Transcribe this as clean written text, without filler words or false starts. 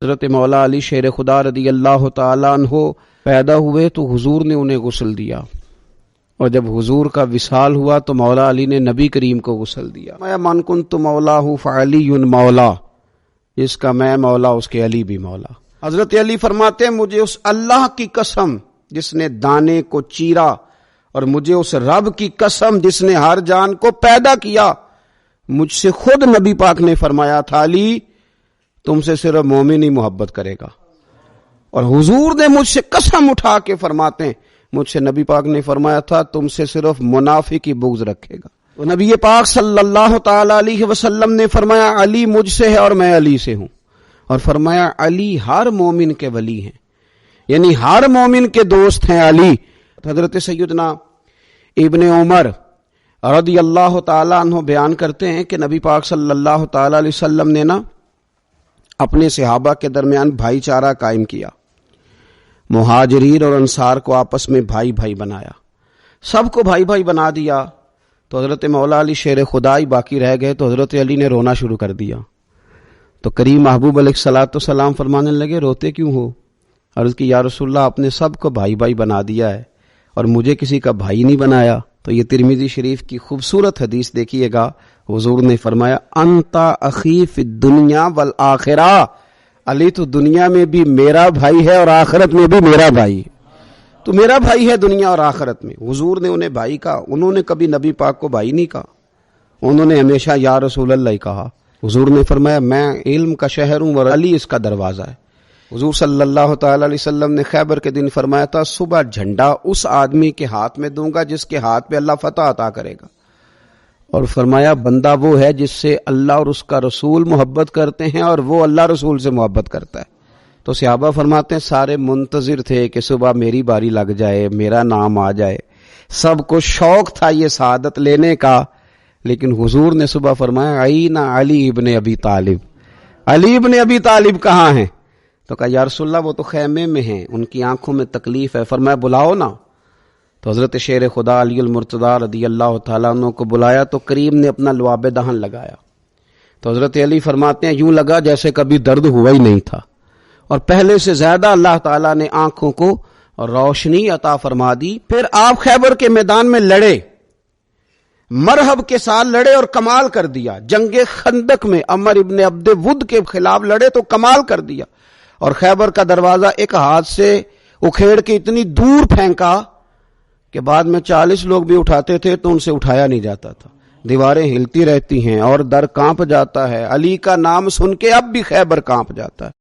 حضرت مولا علی شیر خدا رضی اللہ تعالیٰ عنہ پیدا ہوئے تو حضور نے انہیں غسل دیا، اور جب حضور کا وصال ہوا تو مولا علی نے نبی کریم کو غسل دیا۔ میں من کنت مولاہ فعلی مولا، جس کا میں مولا اس کے علی بھی مولا۔ حضرت علی فرماتے ہیں مجھے اس اللہ کی قسم جس نے دانے کو چیرا، اور مجھے اس رب کی قسم جس نے ہر جان کو پیدا کیا، مجھ سے خود نبی پاک نے فرمایا تھا علی تم سے صرف مومن ہی محبت کرے گا، اور حضور نے مجھ سے قسم اٹھا کے فرماتے ہیں مجھ سے نبی پاک نے فرمایا تھا تم سے صرف منافق ہی بغض رکھے گا۔ تو نبی پاک صلی اللہ تعالی علیہ وسلم نے فرمایا علی مجھ سے ہے اور میں علی سے ہوں، اور فرمایا علی ہر مومن کے ولی ہیں، یعنی ہر مومن کے دوست ہیں علی۔ حضرت سیدنا ابن عمر رضی اللہ تعالیٰ عنہ بیان کرتے ہیں کہ نبی پاک صلی اللہ تعالی علیہ وسلم نے اپنے صحابہ کے درمیان بھائی چارہ قائم کیا، مہاجرین اور انصار کو آپس میں بھائی بھائی بنایا، سب کو بھائی بھائی بنا دیا، تو حضرت مولا علی شیر خدا ہی باقی رہ گئے، تو حضرت علی نے رونا شروع کر دیا۔ تو کریم محبوب علیہ الصلوۃ والسلام فرمانے لگے روتے کیوں ہو؟ عرض کی یا رسول اللہ آپ نے سب کو بھائی بھائی بنا دیا ہے اور مجھے کسی کا بھائی نہیں بنایا۔ تو یہ ترمذی شریف کی خوبصورت حدیث دیکھیے گا، حضور نے فرمایا انت اخی فی الدنیا والآخرہ، علی تو دنیا میں بھی میرا بھائی ہے اور آخرت میں بھی میرا بھائی، تو میرا بھائی ہے دنیا اور آخرت میں۔ حضور نے انہیں بھائی کہا، انہوں نے کبھی نبی پاک کو بھائی نہیں کہا، انہوں نے ہمیشہ یا رسول اللہ ہی کہا۔ حضور نے فرمایا میں علم کا شہر ہوں اور علی اس کا دروازہ ہے۔ حضور صلی اللہ تعالی علیہ وسلم نے خیبر کے دن فرمایا تھا صبح جھنڈا اس آدمی کے ہاتھ میں دوں گا جس کے ہاتھ پہ اللہ فتح عطا کرے گا، اور فرمایا بندہ وہ ہے جس سے اللہ اور اس کا رسول محبت کرتے ہیں اور وہ اللہ رسول سے محبت کرتا ہے۔ تو صحابہ فرماتے ہیں سارے منتظر تھے کہ صبح میری باری لگ جائے، میرا نام آ جائے، سب کو شوق تھا یہ سعادت لینے کا، لیکن حضور نے صبح فرمایا عین علی ابن ابی طالب، علی ابن ابی طالب کہاں ہیں؟ تو کہا یا رسول اللہ وہ تو خیمے میں ہیں، ان کی آنکھوں میں تکلیف ہے۔ فرمایا بلاؤ نا۔ تو حضرت شیر خدا علی المرتضیٰ رضی اللہ تعالیٰ عنہ کو بلایا تو کریم نے اپنا لعاب دہن لگایا، تو حضرت علی فرماتے ہیں یوں لگا جیسے کبھی درد ہوا ہی نہیں تھا، اور پہلے سے زیادہ اللہ تعالیٰ نے آنکھوں کو روشنی عطا فرما دی۔ پھر آپ خیبر کے میدان میں لڑے، مرحب کے ساتھ لڑے اور کمال کر دیا۔ جنگ خندق میں عمر ابن عبد ود کے خلاف لڑے تو کمال کر دیا، اور خیبر کا دروازہ ایک ہاتھ سے اکھیڑ کے اتنی دور پھینکا کہ بعد میں 40 لوگ بھی اٹھاتے تھے تو ان سے اٹھایا نہیں جاتا تھا، دیواریں ہلتی رہتی ہیں اور در کانپ جاتا ہے۔ علی کا نام سن کے اب بھی خیبر کانپ جاتا ہے۔